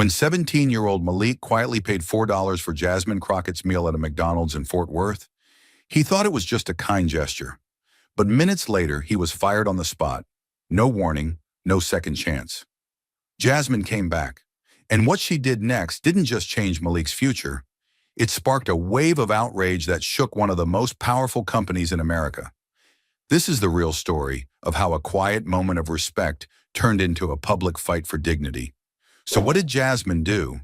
When 17-year-old Malik quietly paid $4 for Jasmine Crockett's meal at a McDonald's in Fort Worth, he thought it was just a kind gesture. But minutes later, he was fired on the spot. No warning, no second chance. Jasmine came back, and what she did next didn't just change Malik's future. It sparked a wave of outrage that shook one of the most powerful companies in America. This is the real story of how a quiet moment of respect turned into a public fight for dignity. So what did Jasmine do,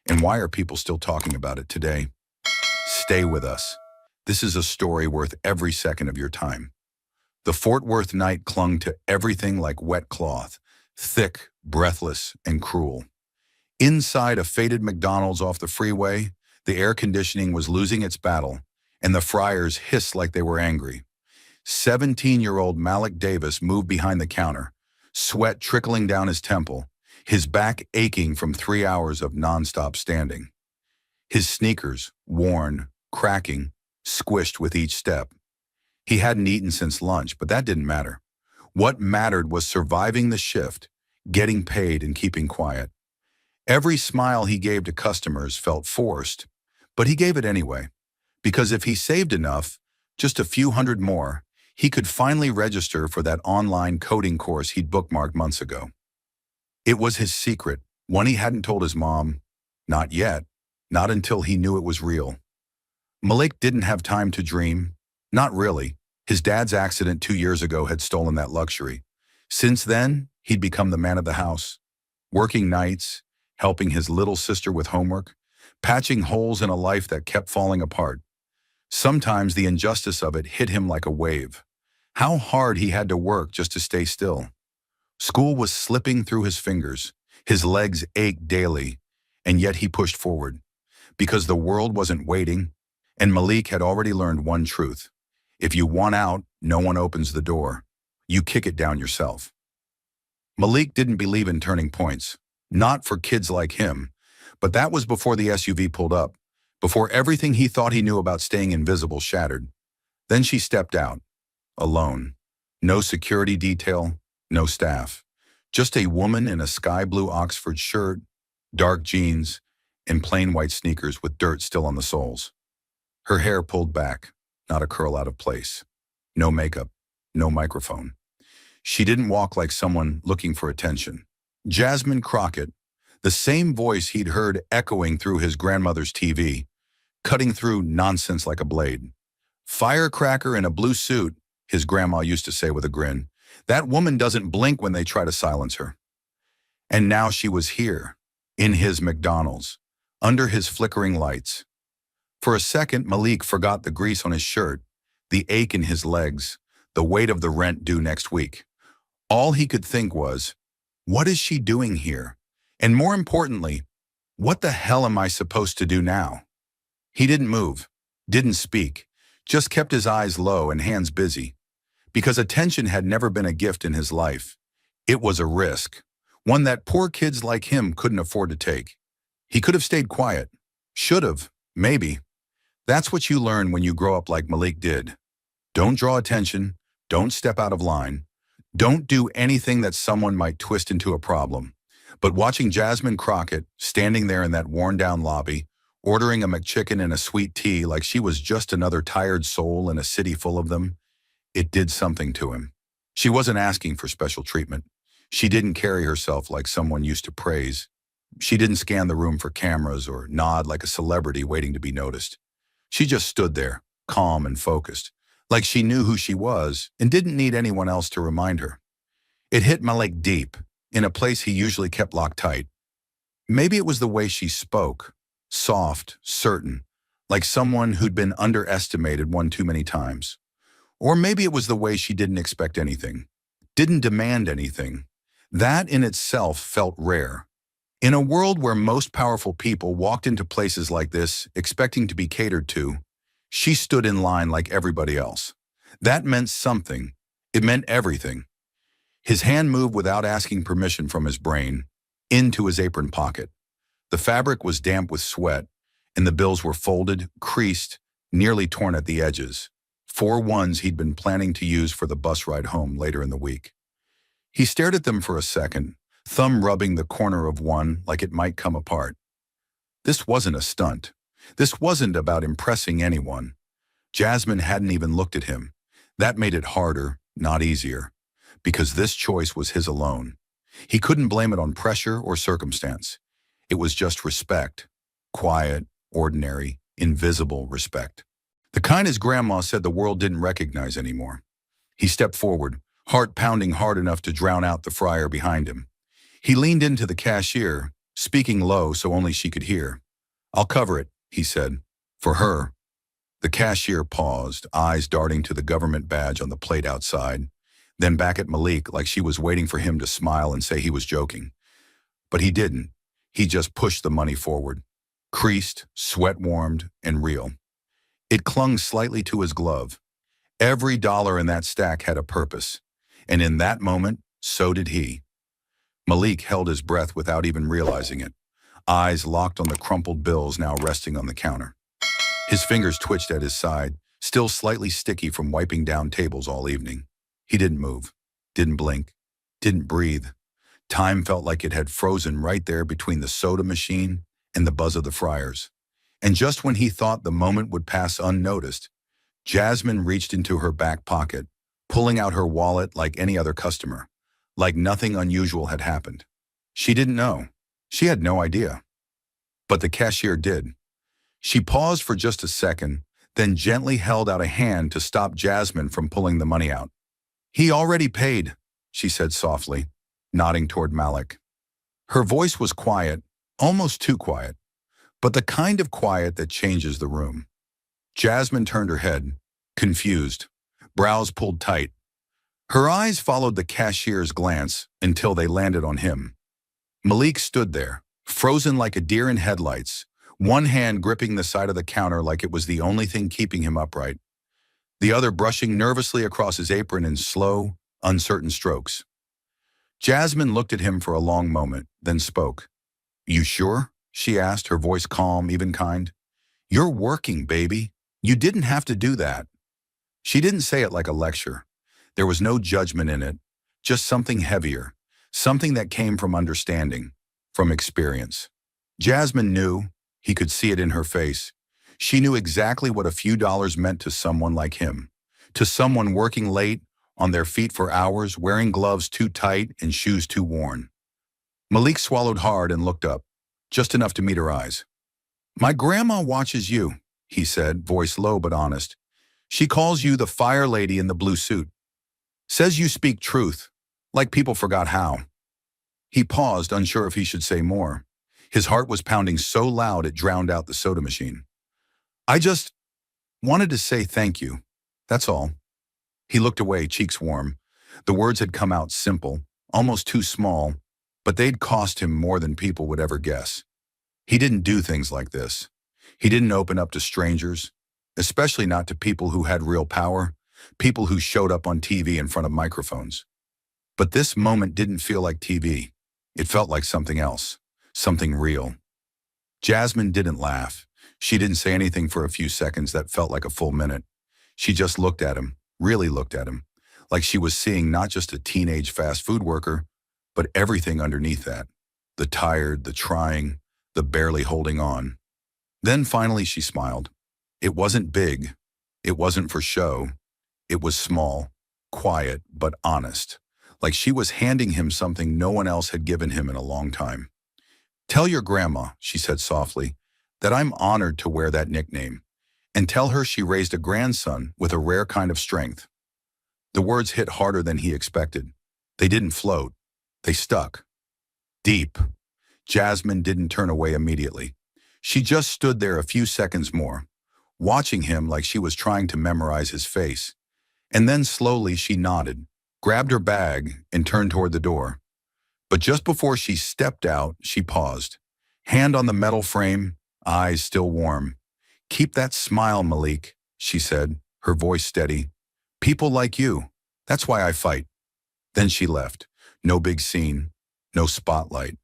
and why are people still talking about it today? Stay with us. This is a story worth every second of your time. The Fort Worth night clung to everything like wet cloth, thick, breathless, and cruel. Inside a faded McDonald's off the freeway, the air conditioning was losing its battle, and the fryers hissed like they were angry. 17-year-old Malik Davis moved behind the counter, sweat trickling down his temple, his back aching from 3 hours of nonstop standing. His sneakers, worn, cracking, squished with each step. He hadn't eaten since lunch, but that didn't matter. What mattered was surviving the shift, getting paid, and keeping quiet. Every smile he gave to customers felt forced, but he gave it anyway, because if he saved enough, just a few hundred more, he could finally register for that online coding course he'd bookmarked months ago. It was his secret, one he hadn't told his mom. Not yet, not until he knew it was real. Malik didn't have time to dream. Not really. His dad's accident 2 years ago had stolen that luxury. Since then, he'd become the man of the house, working nights, helping his little sister with homework, patching holes in a life that kept falling apart. Sometimes the injustice of it hit him like a wave. How hard he had to work just to stay still. School was slipping through his fingers. His legs ached daily, and yet he pushed forward. Because the world wasn't waiting, and Malik had already learned one truth. If you want out, no one opens the door. You kick it down yourself. Malik didn't believe in turning points. Not for kids like him. But that was before the SUV pulled up. Before everything he thought he knew about staying invisible shattered. Then she stepped out. Alone. No security detail. No staff. Just a woman in a sky blue Oxford shirt, dark jeans, and plain white sneakers with dirt still on the soles. Her hair pulled back, not a curl out of place. No makeup, no microphone. She didn't walk like someone looking for attention. Jasmine Crockett, the same voice he'd heard echoing through his grandmother's TV, cutting through nonsense like a blade. Firecracker in a blue suit, his grandma used to say with a grin. That woman doesn't blink when they try to silence her. And now she was here, in his McDonald's, under his flickering lights. For a second, Malik forgot the grease on his shirt, the ache in his legs, the weight of the rent due next week. All he could think was, what is she doing here? And more importantly, what the hell am I supposed to do now? He didn't move, didn't speak, just kept his eyes low and hands busy. Because attention had never been a gift in his life. It was a risk, one that poor kids like him couldn't afford to take. He could have stayed quiet. Should have, maybe. That's what you learn when you grow up like Malik did. Don't draw attention. Don't step out of line. Don't do anything that someone might twist into a problem. But watching Jasmine Crockett standing there in that worn-down lobby, ordering a McChicken and a sweet tea like she was just another tired soul in a city full of them, it did something to him. She wasn't asking for special treatment. She didn't carry herself like someone used to praise. She didn't scan the room for cameras or nod like a celebrity waiting to be noticed. She just stood there, calm and focused, like she knew who she was and didn't need anyone else to remind her. It hit Malik deep, in a place he usually kept locked tight. Maybe it was the way she spoke, soft, certain, like someone who'd been underestimated one too many times. Or maybe it was the way she didn't expect anything, didn't demand anything. That in itself felt rare. In a world where most powerful people walked into places like this expecting to be catered to, she stood in line like everybody else. That meant something. It meant everything. His hand moved without asking permission from his brain, into his apron pocket. The fabric was damp with sweat, and the bills were folded, creased, nearly torn at the edges. 4 ones he'd been planning to use for the bus ride home later in the week. He stared at them for a second, thumb rubbing the corner of one like it might come apart. This wasn't a stunt. This wasn't about impressing anyone. Jasmine hadn't even looked at him. That made it harder, not easier, because this choice was his alone. He couldn't blame it on pressure or circumstance. It was just respect. Quiet, ordinary, invisible respect. The kind his grandma said the world didn't recognize anymore. He stepped forward, heart pounding hard enough to drown out the fryer behind him. He leaned into the cashier, speaking low so only she could hear. "I'll cover it," he said. "For her." The cashier paused, eyes darting to the government badge on the plate outside, then back at Malik like she was waiting for him to smile and say he was joking. But he didn't. He just pushed the money forward. Creased, sweat-warmed, and real. It clung slightly to his glove. Every dollar in that stack had a purpose. And in that moment, so did he. Malik held his breath without even realizing it, eyes locked on the crumpled bills now resting on the counter. His fingers twitched at his side, still slightly sticky from wiping down tables all evening. He didn't move, didn't blink, didn't breathe. Time felt like it had frozen right there between the soda machine and the buzz of the fryers. And just when he thought the moment would pass unnoticed, Jasmine reached into her back pocket, pulling out her wallet like any other customer, like nothing unusual had happened. She didn't know. She had no idea. But the cashier did. She paused for just a second, then gently held out a hand to stop Jasmine from pulling the money out. "He already paid," she said softly, nodding toward Malik. Her voice was quiet, almost too quiet, but the kind of quiet that changes the room. Jasmine turned her head, confused, brows pulled tight. Her eyes followed the cashier's glance until they landed on him. Malik stood there, frozen like a deer in headlights, one hand gripping the side of the counter like it was the only thing keeping him upright, the other brushing nervously across his apron in slow, uncertain strokes. Jasmine looked at him for a long moment, then spoke. "You sure?" she asked, her voice calm, even kind. "You're working, baby. You didn't have to do that." She didn't say it like a lecture. There was no judgment in it, just something heavier, something that came from understanding, from experience. Jasmine knew, he could see it in her face. She knew exactly what a few dollars meant to someone like him, to someone working late, on their feet for hours, wearing gloves too tight and shoes too worn. Malik swallowed hard and looked up, just enough to meet her eyes. "My grandma watches you," he said, voice low but honest. "She calls you the fire lady in the blue suit. Says you speak truth, like people forgot how." He paused, unsure if he should say more. His heart was pounding so loud it drowned out the soda machine. "I just wanted to say thank you. That's all." He looked away, cheeks warm. The words had come out simple, almost too small, but they'd cost him more than people would ever guess. He didn't do things like this. He didn't open up to strangers, especially not to people who had real power, people who showed up on TV in front of microphones. But this moment didn't feel like TV. It felt like something else, something real. Jasmine didn't laugh. She didn't say anything for a few seconds that felt like a full minute. She just looked at him, really looked at him, like she was seeing not just a teenage fast food worker, but everything underneath that. The tired, the trying, the barely holding on. Then finally she smiled. It wasn't big. It wasn't for show. It was small, quiet, but honest, like she was handing him something no one else had given him in a long time. "Tell your grandma," she said softly, "that I'm honored to wear that nickname, and tell her she raised a grandson with a rare kind of strength." The words hit harder than he expected. They didn't float. They stuck. Deep. Jasmine didn't turn away immediately. She just stood there a few seconds more, watching him like she was trying to memorize his face. And then slowly she nodded, grabbed her bag, and turned toward the door. But just before she stepped out, she paused. Hand on the metal frame, eyes still warm. "Keep that smile, Malik," she said, her voice steady. "People like you. That's why I fight." Then she left. No big scene, no spotlight.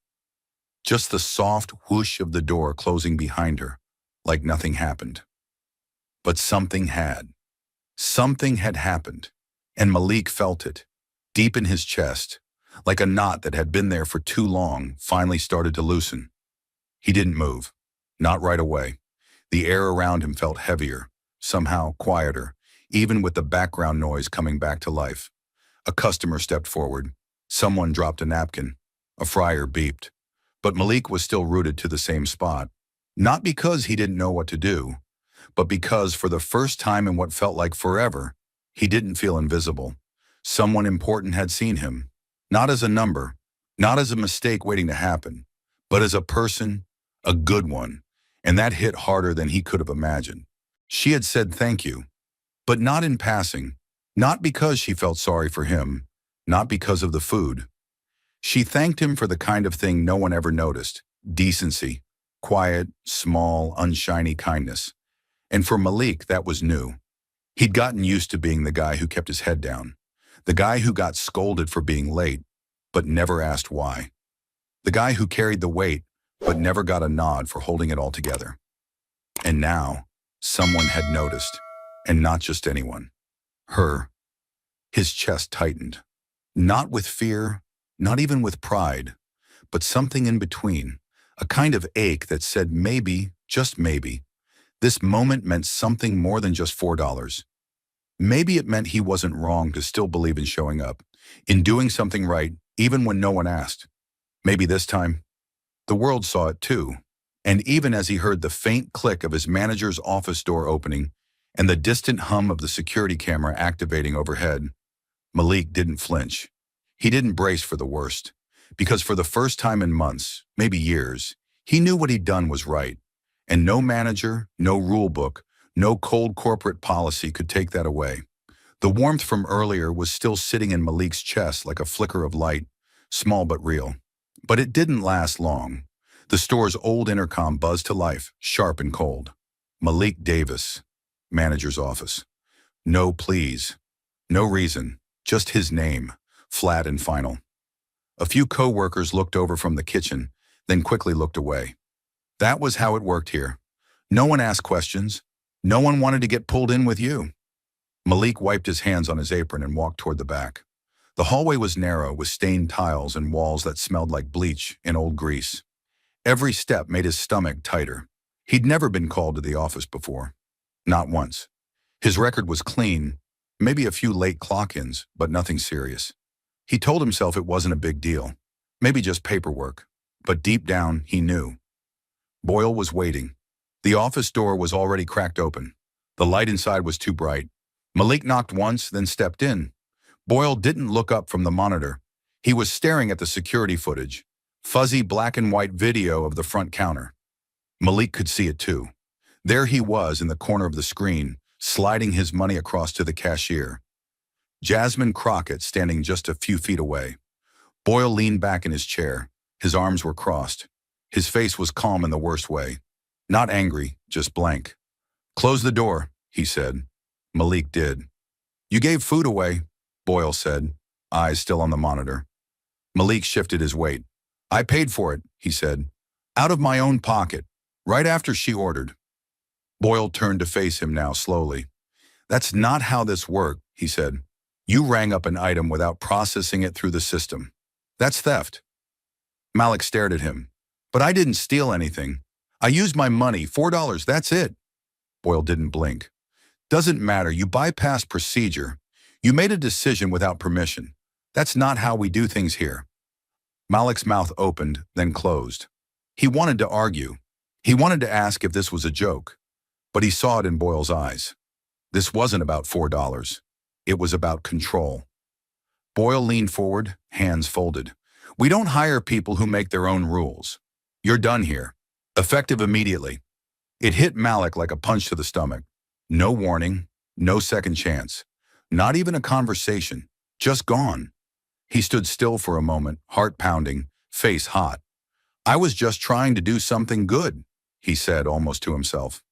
Just the soft whoosh of the door closing behind her, like nothing happened. But something had. Something had happened, and Malik felt it, deep in his chest, like a knot that had been there for too long finally started to loosen. He didn't move. Not right away. The air around him felt heavier, somehow quieter, even with the background noise coming back to life. A customer stepped forward. Someone dropped a napkin. A fryer beeped. But Malik was still rooted to the same spot. Not because he didn't know what to do, but because for the first time in what felt like forever, he didn't feel invisible. Someone important had seen him, not as a number, not as a mistake waiting to happen, but as a person, a good one, and that hit harder than he could have imagined. She had said thank you, but not in passing, not because she felt sorry for him, not because of the food. She thanked him for the kind of thing no one ever noticed, decency, quiet, small, unshiny kindness. And for Malik, that was new. He'd gotten used to being the guy who kept his head down, the guy who got scolded for being late, but never asked why, the guy who carried the weight, but never got a nod for holding it all together. And now, someone had noticed, and not just anyone. Her. His chest tightened. Not with fear, not even with pride, but something in between, a kind of ache that said maybe, just maybe, this moment meant something more than just $4. Maybe it meant he wasn't wrong to still believe in showing up, in doing something right, even when no one asked. Maybe this time, the world saw it too. And even as he heard the faint click of his manager's office door opening and the distant hum of the security camera activating overhead, Malik didn't flinch. He didn't brace for the worst, because for the first time in months, maybe years, he knew what he'd done was right. And no manager, no rule book, no cold corporate policy could take that away. The warmth from earlier was still sitting in Malik's chest like a flicker of light, small but real. But it didn't last long. The store's old intercom buzzed to life, sharp and cold. Malik Davis, manager's office. No please. No reason. Just his name, flat and final. A few co-workers looked over from the kitchen, then quickly looked away. That was how it worked here. No one asked questions. No one wanted to get pulled in with you. Malik wiped his hands on his apron and walked toward the back. The hallway was narrow, with stained tiles and walls that smelled like bleach and old grease. Every step made his stomach tighter. He'd never been called to the office before. Not once. His record was clean, maybe a few late clock-ins, but nothing serious. He told himself it wasn't a big deal, maybe just paperwork. But deep down, he knew. Boyle was waiting. The office door was already cracked open. The light inside was too bright. Malik knocked once, then stepped in. Boyle didn't look up from the monitor. He was staring at the security footage, fuzzy black and white video of the front counter. Malik could see it too. There he was in the corner of the screen, sliding his money across to the cashier. Jasmine Crockett standing just a few feet away. Boyle leaned back in his chair. His arms were crossed. His face was calm in the worst way. Not angry, just blank. "Close the door," he said. Malik did. "You gave food away," Boyle said, eyes still on the monitor. Malik shifted his weight. "I paid for it," he said. "Out of my own pocket, right after she ordered." Boyle turned to face him now slowly. "That's not how this worked," he said. "You rang up an item without processing it through the system. That's theft." Malik stared at him. "But I didn't steal anything. I used my money, $4, that's it." Boyle didn't blink. "Doesn't matter, you bypassed procedure. You made a decision without permission. That's not how we do things here." Malik's mouth opened, then closed. He wanted to argue. He wanted to ask if this was a joke. But he saw it in Boyle's eyes. This wasn't about $4. It was about control. Boyle leaned forward, hands folded. "We don't hire people who make their own rules. You're done here. Effective immediately." It hit Malik like a punch to the stomach. No warning, no second chance. Not even a conversation. Just gone. He stood still for a moment, heart pounding, face hot. "I was just trying to do something good," he said almost to himself.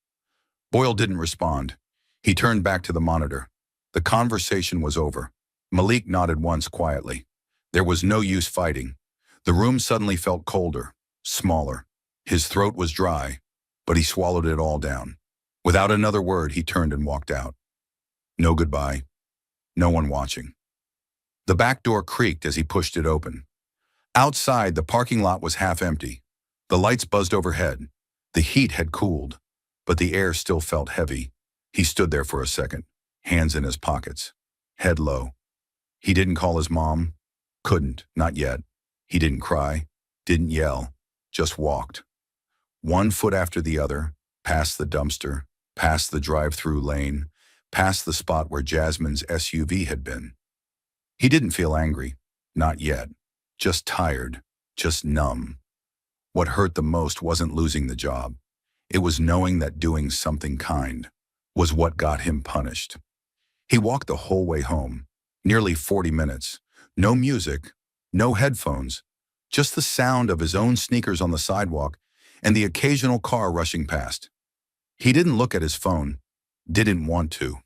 Boyle didn't respond. He turned back to the monitor. The conversation was over. Malik nodded once quietly. There was no use fighting. The room suddenly felt colder, smaller. His throat was dry, but he swallowed it all down. Without another word, he turned and walked out. No goodbye. No one watching. The back door creaked as he pushed it open. Outside, the parking lot was half empty. The lights buzzed overhead. The heat had cooled, but the air still felt heavy. He stood there for a second, hands in his pockets, head low. He didn't call his mom. Couldn't, not yet. He didn't cry, didn't yell, just walked. One foot after the other, past the dumpster, past the drive-through lane, past the spot where Jasmine's SUV had been. He didn't feel angry, not yet. Just tired, just numb. What hurt the most wasn't losing the job. It was knowing that doing something kind was what got him punished. He walked the whole way home, nearly 40 minutes. No music, no headphones, just the sound of his own sneakers on the sidewalk and the occasional car rushing past. He didn't look at his phone, didn't want to.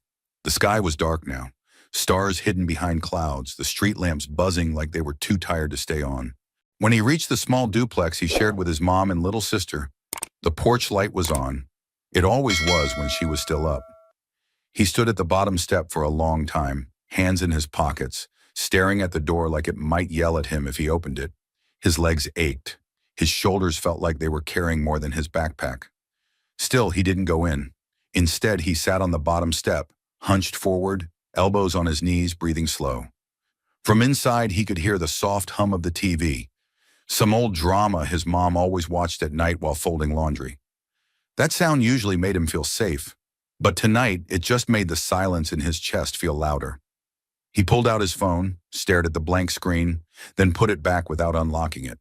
The sky was dark now, stars hidden behind clouds, the street lamps buzzing like they were too tired to stay on. When he reached the small duplex he shared with his mom and little sister, the porch light was on. It always was when she was still up. He stood at the bottom step for a long time, hands in his pockets, staring at the door like it might yell at him if he opened it. His legs ached. His shoulders felt like they were carrying more than his backpack. Still, he didn't go in. Instead, he sat on the bottom step, hunched forward, elbows on his knees, breathing slow. From inside, he could hear the soft hum of the TV, some old drama his mom always watched at night while folding laundry. That sound usually made him feel safe, but tonight it just made the silence in his chest feel louder. He pulled out his phone, stared at the blank screen, then put it back without unlocking it.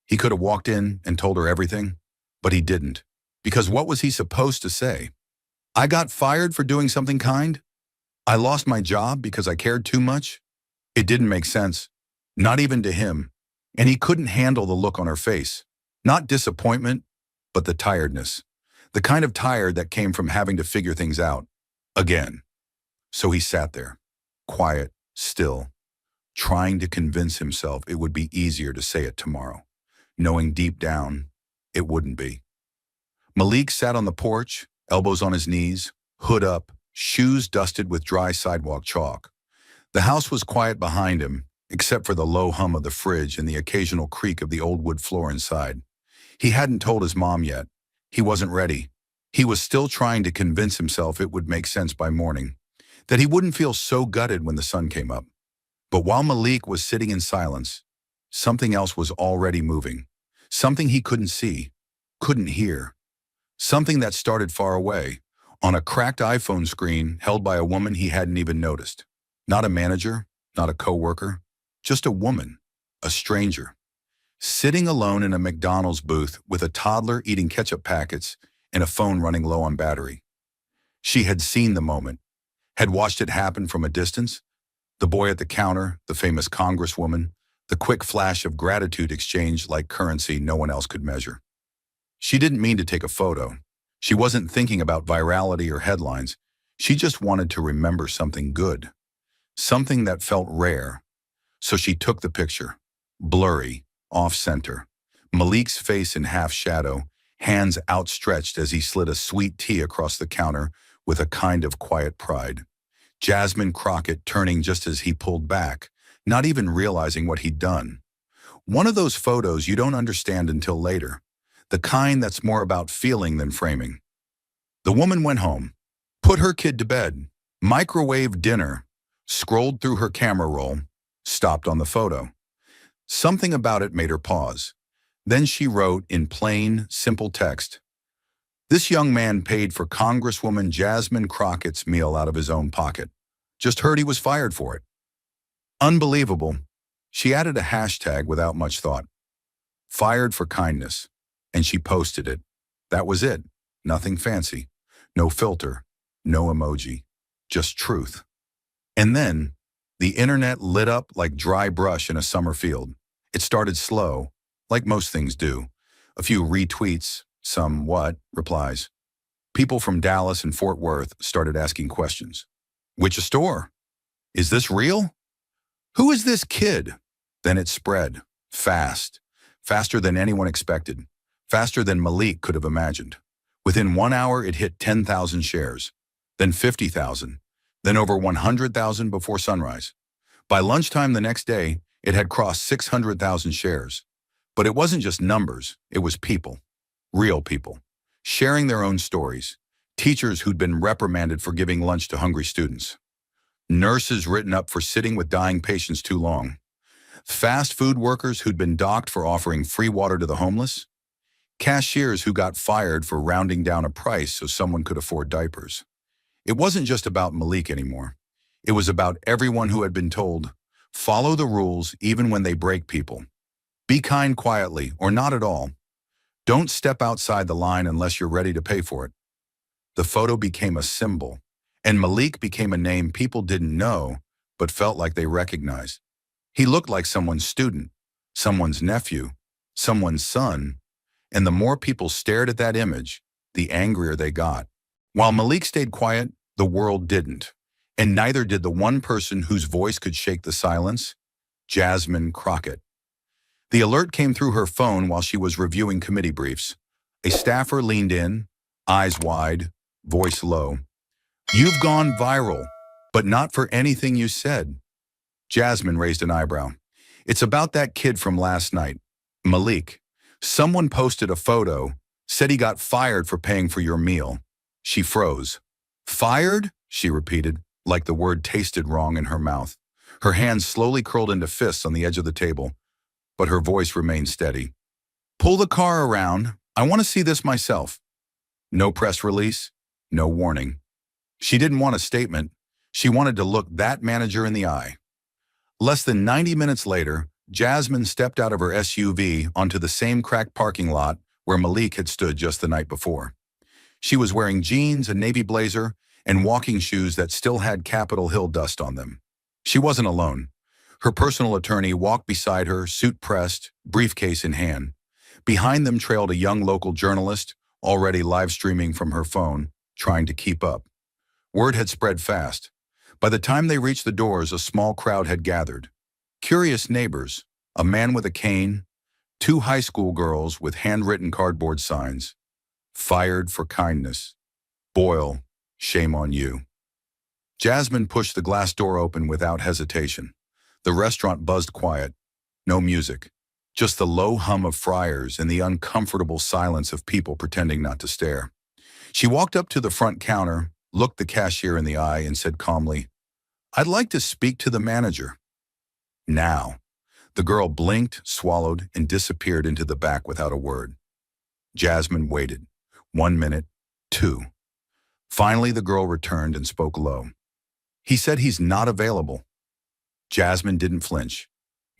He could have walked in and told her everything, but he didn't, because what was he supposed to say? I got fired for doing something kind? I lost my job because I cared too much? It didn't make sense, not even to him, and he couldn't handle the look on her face. Not disappointment, but the tiredness. The kind of tired that came from having to figure things out. Again. So he sat there, quiet, still, trying to convince himself it would be easier to say it tomorrow, knowing deep down it wouldn't be. Malik sat on the porch, elbows on his knees, hood up, shoes dusted with dry sidewalk chalk. The house was quiet behind him, except for the low hum of the fridge and the occasional creak of the old wood floor inside. He hadn't told his mom yet. He wasn't ready. He was still trying to convince himself it would make sense by morning, that he wouldn't feel so gutted when the sun came up. But while Malik was sitting in silence, something else was already moving. Something he couldn't see, couldn't hear. Something that started far away, on a cracked iPhone screen held by a woman he hadn't even noticed. Not a manager, not a coworker, just a woman, a stranger. Sitting alone in a McDonald's booth with a toddler eating ketchup packets and a phone running low on battery. She had seen the moment, had watched it happen from a distance. The boy at the counter, the famous congresswoman, the quick flash of gratitude exchanged like currency no one else could measure. She didn't mean to take a photo. She wasn't thinking about virality or headlines. She just wanted to remember something good, something that felt rare. So she took the picture, blurry, off-center, Malik's face in half shadow, hands outstretched as he slid a sweet tea across the counter with a kind of quiet pride. Jasmine Crockett turning just as he pulled back, not even realizing what he'd done. One of those photos you don't understand until later, the kind that's more about feeling than framing. The woman went home, put her kid to bed, microwaved dinner, scrolled through her camera roll, stopped on the photo. Something about it made her pause. Then she wrote in plain, simple text, "This young man paid for Congresswoman Jasmine Crockett's meal out of his own pocket. Just heard he was fired for it." Unbelievable. She added a hashtag without much thought. Fired for kindness. And she posted it. That was it. Nothing fancy. No filter. No emoji. Just truth. And then, the internet lit up like dry brush in a summer field. It started slow, like most things do. A few retweets, some what replies. People from Dallas and Fort Worth started asking questions. Which store? Is this real? Who is this kid? Then it spread, fast, faster than anyone expected, faster than Malik could have imagined. Within 1 hour, it hit 10,000 shares, then 50,000, then over 100,000 before sunrise. By lunchtime the next day, it had crossed 600,000 shares. But it wasn't just numbers, it was people. Real people. Sharing their own stories. Teachers who'd been reprimanded for giving lunch to hungry students. Nurses written up for sitting with dying patients too long. Fast food workers who'd been docked for offering free water to the homeless. Cashiers who got fired for rounding down a price so someone could afford diapers. It wasn't just about Malik anymore. It was about everyone who had been told, follow the rules even when they break people. Be kind quietly or not at all. Don't step outside the line unless you're ready to pay for it. The photo became a symbol, and Malik became a name people didn't know but felt like they recognized. He looked like someone's student, someone's nephew, someone's son, and the more people stared at that image, the angrier they got. While Malik stayed quiet, the world didn't, and neither did the one person whose voice could shake the silence, Jasmine Crockett. The alert came through her phone while she was reviewing committee briefs. A staffer leaned in, eyes wide, voice low. You've gone viral, but not for anything you said. Jasmine raised an eyebrow. It's about that kid from last night, Malik. Someone posted a photo, said he got fired for paying for your meal. She froze. Fired? She repeated, like the word tasted wrong in her mouth. Her hands slowly curled into fists on the edge of the table, but her voice remained steady. Pull the car around. I want to see this myself. No press release, no warning. She didn't want a statement. She wanted to look that manager in the eye. Less than 90 minutes later, Jasmine stepped out of her SUV onto the same cracked parking lot where Malik had stood just the night before. She was wearing jeans, a navy blazer, and walking shoes that still had Capitol Hill dust on them. She wasn't alone. Her personal attorney walked beside her, suit pressed, briefcase in hand. Behind them trailed a young local journalist, already live streaming from her phone, trying to keep up. Word had spread fast. By the time they reached the doors, a small crowd had gathered. Curious neighbors, a man with a cane, two high school girls with handwritten cardboard signs. Fired for kindness. Boyle, shame on you. Jasmine pushed the glass door open without hesitation. The restaurant buzzed quiet. No music. Just the low hum of fryers and the uncomfortable silence of people pretending not to stare. She walked up to the front counter, looked the cashier in the eye, and said calmly, I'd like to speak to the manager. Now. The girl blinked, swallowed, and disappeared into the back without a word. Jasmine waited. 1 minute, 2. Finally, the girl returned and spoke low. He said he's not available. Jasmine didn't flinch.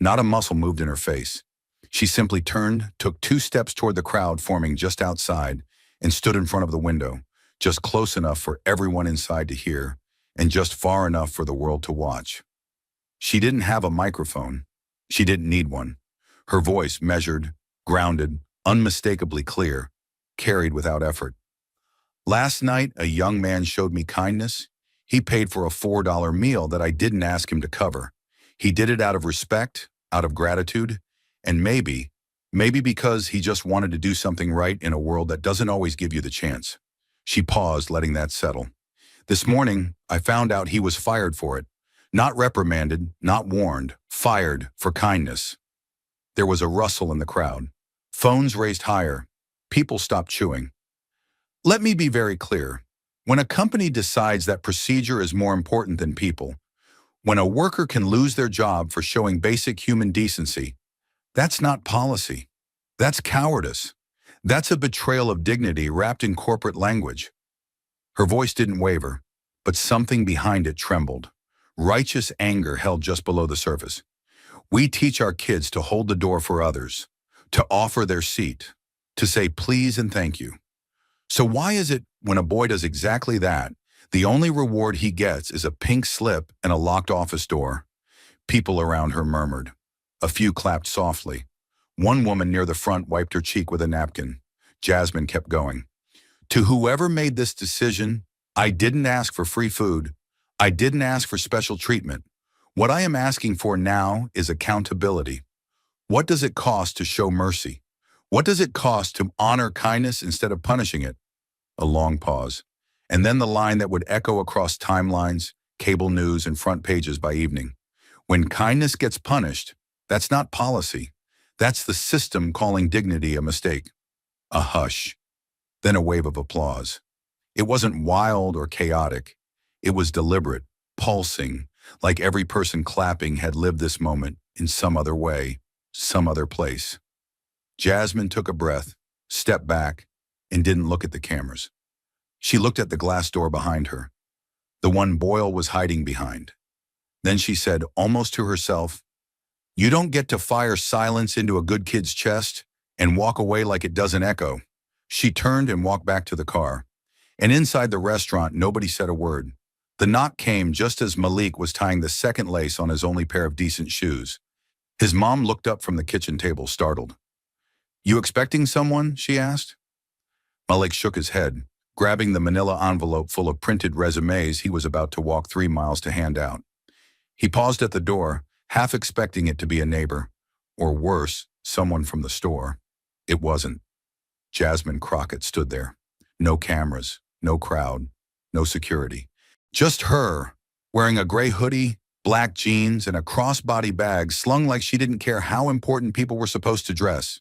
Not a muscle moved in her face. She simply turned, took 2 steps toward the crowd forming just outside, and stood in front of the window, just close enough for everyone inside to hear, and just far enough for the world to watch. She didn't have a microphone. She didn't need one. Her voice, measured, grounded, unmistakably clear, carried without effort. Last night, a young man showed me kindness. He paid for a $4 meal that I didn't ask him to cover. He did it out of respect, out of gratitude, and maybe because he just wanted to do something right in a world that doesn't always give you the chance. She paused, letting that settle. This morning, I found out he was fired for it. Not reprimanded, not warned, fired for kindness. There was a rustle in the crowd. Phones raised higher. People stopped chewing. Let me be very clear. When a company decides that procedure is more important than people, when a worker can lose their job for showing basic human decency, that's not policy. That's cowardice. That's a betrayal of dignity wrapped in corporate language. Her voice didn't waver, but something behind it trembled. Righteous anger held just below the surface. We teach our kids to hold the door for others, to offer their seat, to say please and thank you. So why is it when a boy does exactly that, the only reward he gets is a pink slip and a locked office door? People around her murmured. A few clapped softly. One woman near the front wiped her cheek with a napkin. Jasmine kept going. To whoever made this decision, I didn't ask for free food. I didn't ask for special treatment. What I am asking for now is accountability. What does it cost to show mercy? What does it cost to honor kindness instead of punishing it? A long pause. And then the line that would echo across timelines, cable news, and front pages by evening. When kindness gets punished, that's not policy. That's the system calling dignity a mistake. A hush, then a wave of applause. It wasn't wild or chaotic. It was deliberate, pulsing, like every person clapping had lived this moment in some other way, some other place. Jasmine took a breath, stepped back, and didn't look at the cameras. She looked at the glass door behind her, the one Boyle was hiding behind. Then she said, almost to herself, "You don't get to fire silence into a good kid's chest and walk away like it doesn't echo." She turned and walked back to the car. And inside the restaurant, nobody said a word. The knock came just as Malik was tying the second lace on his only pair of decent shoes. His mom looked up from the kitchen table, startled. "You expecting someone?" she asked. Malik shook his head, grabbing the manila envelope full of printed resumes he was about to walk 3 miles to hand out. He paused at the door, half expecting it to be a neighbor, or worse, someone from the store. It wasn't. Jasmine Crockett stood there. No cameras, no crowd, no security. Just her, wearing a gray hoodie, black jeans, and a crossbody bag slung like she didn't care how important people were supposed to dress.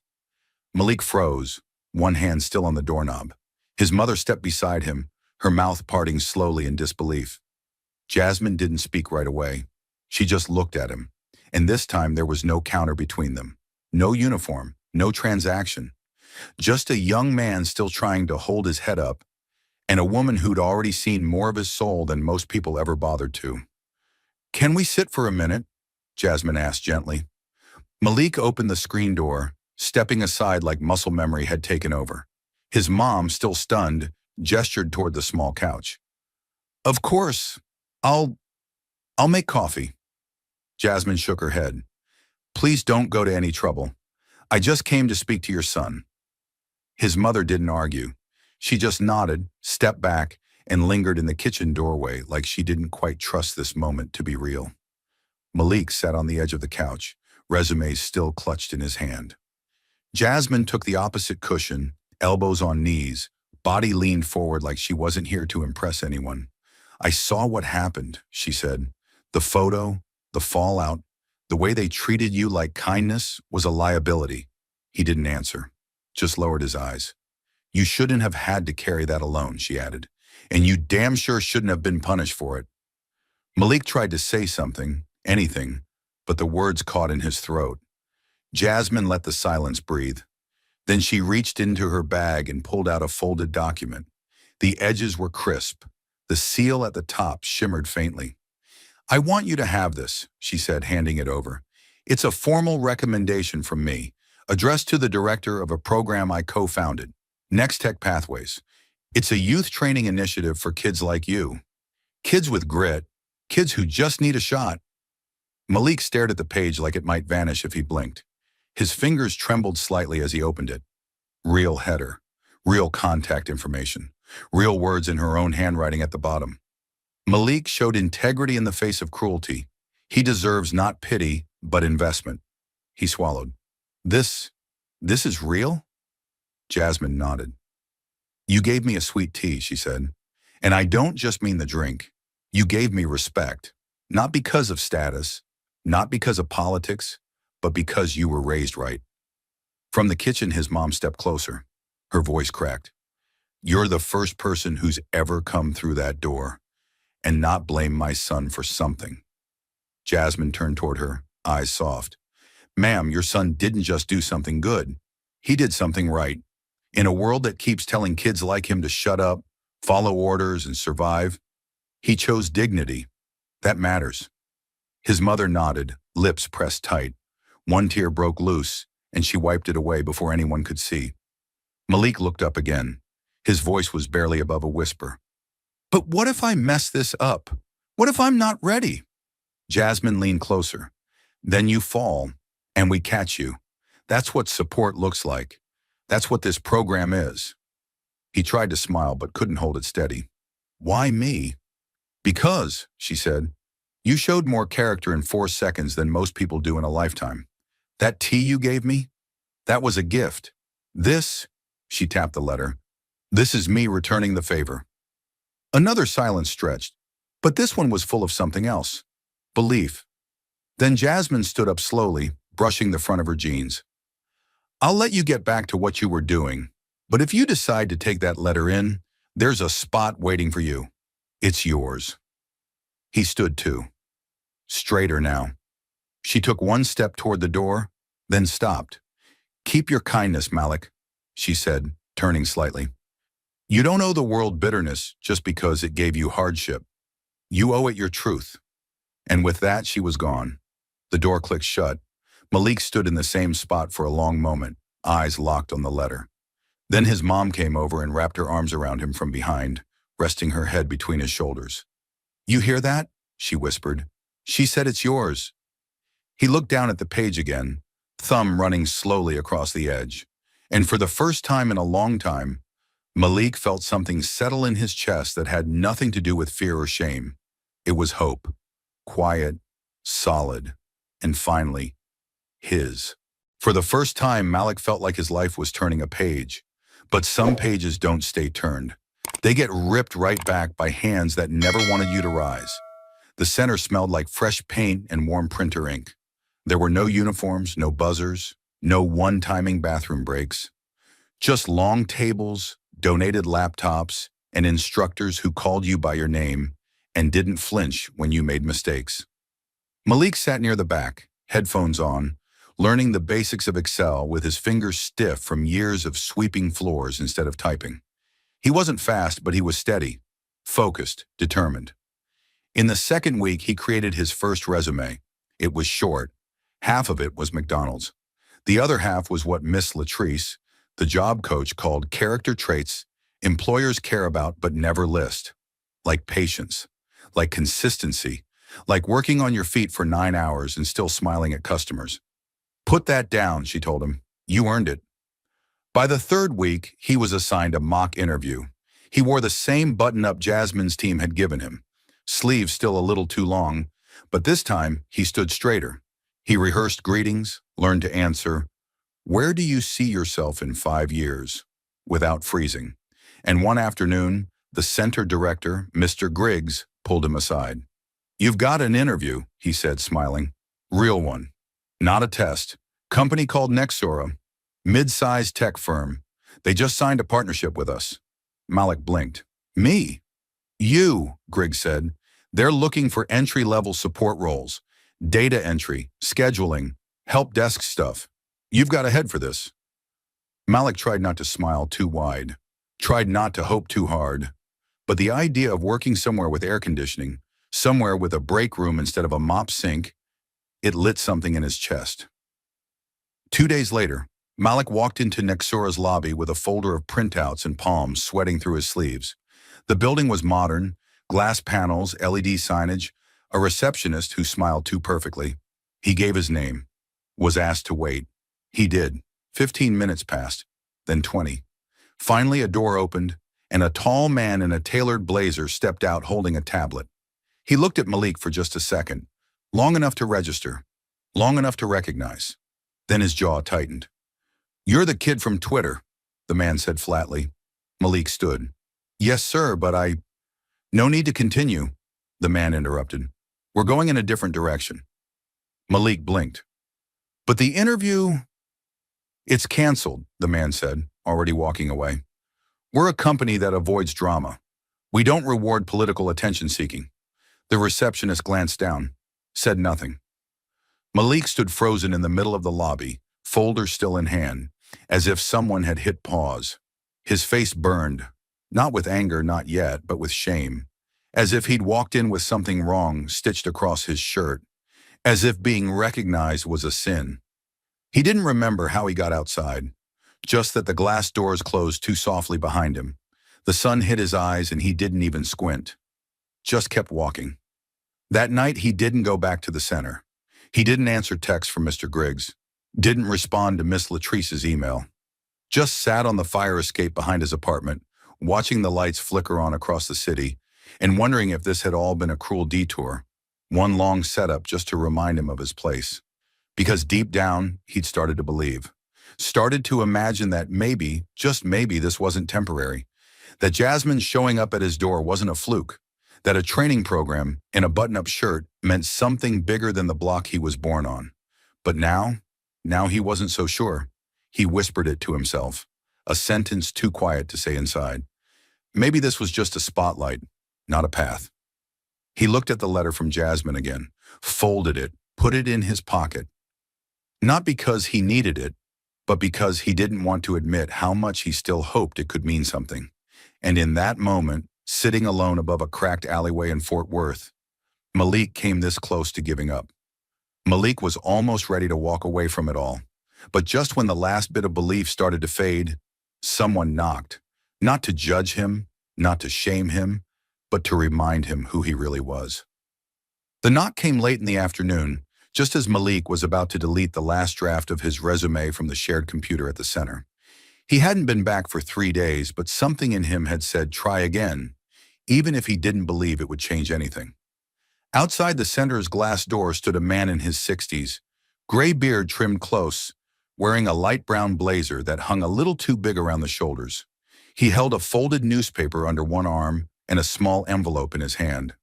Malik froze, one hand still on the doorknob. His mother stepped beside him, her mouth parting slowly in disbelief. Jasmine didn't speak right away. She just looked at him, and this time there was no counter between them. No uniform, no transaction. Just a young man still trying to hold his head up, and a woman who'd already seen more of his soul than most people ever bothered to. "Can we sit for a minute?" Jasmine asked gently. Malik opened the screen door, stepping aside like muscle memory had taken over. His mom, still stunned, gestured toward the small couch. "Of course. I'll make coffee." Jasmine shook her head. "Please don't go to any trouble. I just came to speak to your son." His mother didn't argue. She just nodded, stepped back, and lingered in the kitchen doorway like she didn't quite trust this moment to be real. Malik sat on the edge of the couch, resumes still clutched in his hand. Jasmine took the opposite cushion, elbows on knees, body leaned forward like she wasn't here to impress anyone. "I saw what happened," she said. "The photo, the fallout, the way they treated you like kindness was a liability." He didn't answer, just lowered his eyes. "You shouldn't have had to carry that alone," she added. "And you damn sure shouldn't have been punished for it." Malik tried to say something, anything, but the words caught in his throat. Jasmine let the silence breathe. Then she reached into her bag and pulled out a folded document. The edges were crisp. The seal at the top shimmered faintly. "I want you to have this," she said, handing it over. "It's a formal recommendation from me, addressed to the director of a program I co-founded, Next Tech Pathways. It's a youth training initiative for kids like you. Kids with grit, kids who just need a shot." Malik stared at the page like it might vanish if he blinked. His fingers trembled slightly as he opened it. Real header, real contact information, real words in her own handwriting at the bottom. Malik showed integrity in the face of cruelty. He deserves not pity, but investment. He swallowed. This is real?" Jasmine nodded. "You gave me a sweet tea," she said. "And I don't just mean the drink. You gave me respect. Not because of status, not because of politics, but because you were raised right." From the kitchen, his mom stepped closer. Her voice cracked. "You're the first person who's ever come through that door and not blamed my son for something." Jasmine turned toward her, eyes soft. "Ma'am, your son didn't just do something good. He did something right. In a world that keeps telling kids like him to shut up, follow orders, and survive, he chose dignity. That matters." His mother nodded, lips pressed tight. One tear broke loose, and she wiped it away before anyone could see. Malik looked up again. His voice was barely above a whisper. "But what if I mess this up? What if I'm not ready?" Jasmine leaned closer. "Then you fall, and we catch you. That's what support looks like. That's what this program is." He tried to smile but couldn't hold it steady. "Why me?" "Because," she said, "you showed more character in 4 seconds than most people do in a lifetime. That tea you gave me, that was a gift. This," she tapped the letter, "this is me returning the favor." Another silence stretched, but this one was full of something else. Belief. Then Jasmine stood up slowly, brushing the front of her jeans. I'll let you get back to what you were doing, but if you decide to take that letter in, there's a spot waiting for you. It's yours. He stood too. Straighter now. She took one step toward the door, then stopped. Keep your kindness, Malik, she said, turning slightly. You don't owe the world bitterness just because it gave you hardship. You owe it your truth. And with that, she was gone. The door clicked shut. Malik stood in the same spot for a long moment, eyes locked on the letter. Then his mom came over and wrapped her arms around him from behind, resting her head between his shoulders. You hear that? She whispered. She said it's yours. He looked down at the page again, thumb running slowly across the edge. And for the first time in a long time, Malik felt something settle in his chest that had nothing to do with fear or shame. It was hope. Quiet, solid, and finally, his. For the first time, Malik felt like his life was turning a page. But some pages don't stay turned. They get ripped right back by hands that never wanted you to rise. The center smelled like fresh paint and warm printer ink. There were no uniforms, no buzzers, no one-timing bathroom breaks. Just long tables, donated laptops, and instructors who called you by your name and didn't flinch when you made mistakes. Malik sat near the back, headphones on, learning the basics of Excel with his fingers stiff from years of sweeping floors instead of typing. He wasn't fast, but he was steady, focused, determined. In the second week, he created his first resume. It was short. Half of it was McDonald's. The other half was what Miss Latrice, the job coach, called character traits employers care about but never list. Like patience, like consistency, like working on your feet for 9 hours and still smiling at customers. Put that down, she told him. You earned it. By the third week, he was assigned a mock interview. He wore the same button-up Jasmine's team had given him. Sleeves still a little too long, but this time he stood straighter. He rehearsed greetings, learned to answer, "Where do you see yourself in 5 years?" without freezing. And one afternoon, the center director, Mr. Griggs, pulled him aside. You've got an interview, he said, smiling. Real one. Not a test. Company called Nexora. Mid-sized tech firm. They just signed a partnership with us. Malik blinked. Me? You, Griggs said. They're looking for entry-level support roles. Data entry, scheduling, help desk stuff. You've got a head for this. Malik tried not to smile too wide. Tried not to hope too hard. But the idea of working somewhere with air conditioning, somewhere with a break room instead of a mop sink, it lit something in his chest. 2 days later, Malik walked into Nexora's lobby with a folder of printouts and palms sweating through his sleeves. The building was modern, glass panels, LED signage, a receptionist who smiled too perfectly. He gave his name, was asked to wait. He did. 15 minutes passed, then 20. Finally, a door opened, and a tall man in a tailored blazer stepped out holding a tablet. He looked at Malik for just a second, long enough to register, long enough to recognize. Then his jaw tightened. You're the kid from Twitter, the man said flatly. Malik stood. Yes, sir, but No need to continue, the man interrupted. We're going in a different direction. Malik blinked. But the interview... It's canceled, the man said, already walking away. We're a company that avoids drama. We don't reward political attention-seeking. The receptionist glanced down, said nothing. Malik stood frozen in the middle of the lobby, folder still in hand, as if someone had hit pause. His face burned, not with anger, not yet, but with shame, as if he'd walked in with something wrong stitched across his shirt, as if being recognized was a sin. He didn't remember how he got outside, just that the glass doors closed too softly behind him. The sun hit his eyes and he didn't even squint. Just kept walking. That night he didn't go back to the center. He didn't answer texts from Mr. Griggs. Didn't respond to Miss Latrice's email. Just sat on the fire escape behind his apartment, watching the lights flicker on across the city, and wondering if this had all been a cruel detour, one long setup just to remind him of his place. Because deep down, he'd started to believe. Started to imagine that maybe, just maybe, this wasn't temporary. That Jasmine showing up at his door wasn't a fluke. that a training program in a button-up shirt meant something bigger than the block he was born on. But now he wasn't so sure. He whispered it to himself, a sentence too quiet to say inside. Maybe this was just a spotlight, not a path. He looked at the letter from Jasmine again, folded it, put it in his pocket. Not because he needed it, but because he didn't want to admit how much he still hoped it could mean something. And in that moment, sitting alone above a cracked alleyway in Fort Worth, Malik came this close to giving up. Malik was almost ready to walk away from it all. But just when the last bit of belief started to fade, someone knocked. Not to judge him, not to shame him, but to remind him who he really was. The knock came late in the afternoon, just as Malik was about to delete the last draft of his resume from the shared computer at the center. He hadn't been back for 3 days, but something in him had said try again, even if he didn't believe it would change anything. Outside the center's glass door stood a man in his 60s, gray beard trimmed close, wearing a light brown blazer that hung a little too big around the shoulders. He held a folded newspaper under one arm and a small envelope in his hand.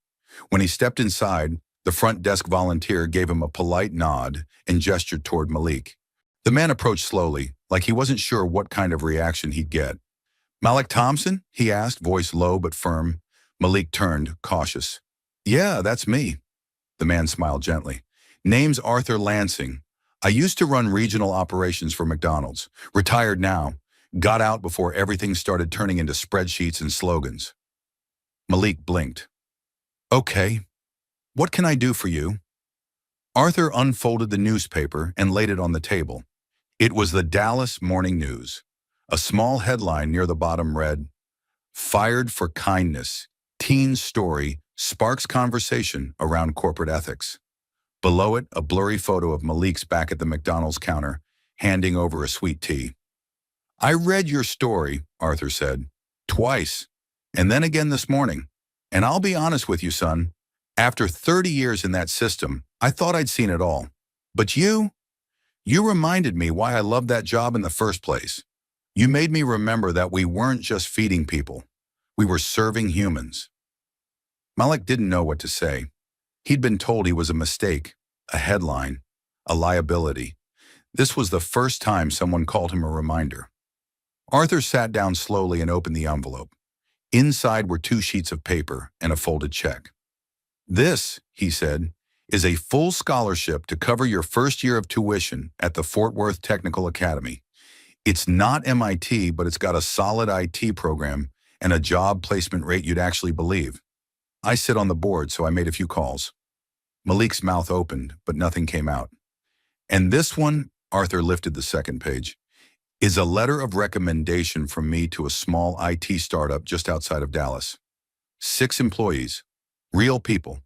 When he stepped inside, the front desk volunteer gave him a polite nod and gestured toward Malik. The man approached slowly, like he wasn't sure what kind of reaction he'd get. "Malik Thompson?" he asked, voice low but firm. Malik turned, cautious. "Yeah, that's me." The man smiled gently. "Name's Arthur Lansing. I used to run regional operations for McDonald's. Retired now. Got out before everything started turning into spreadsheets and slogans." Malik blinked. "Okay. What can I do for you?" Arthur unfolded the newspaper and laid it on the table. It was the Dallas Morning News. A small headline near the bottom read, "Fired for kindness. Teen story sparks conversation around corporate ethics." Below it, a blurry photo of Malik's back at the McDonald's counter, handing over a sweet tea. "I read your story," Arthur said, "twice, and then again this morning. And I'll be honest with you, son. After 30 years in that system, I thought I'd seen it all. But you reminded me why I loved that job in the first place. You made me remember that we weren't just feeding people. We were serving humans." Malik didn't know what to say. He'd been told he was a mistake, a headline, a liability. This was the first time someone called him a reminder. Arthur sat down slowly and opened the envelope. Inside were 2 sheets of paper and a folded check. "This," he said, "is a full scholarship to cover your first year of tuition at the Fort Worth Technical Academy. It's not MIT, but it's got a solid IT program and a job placement rate you'd actually believe. I sit on the board, so I made a few calls." Malik's mouth opened, but nothing came out. "And this one," Arthur lifted the second page, "is a letter of recommendation from me to a small IT startup just outside of Dallas. 6 employees, real people.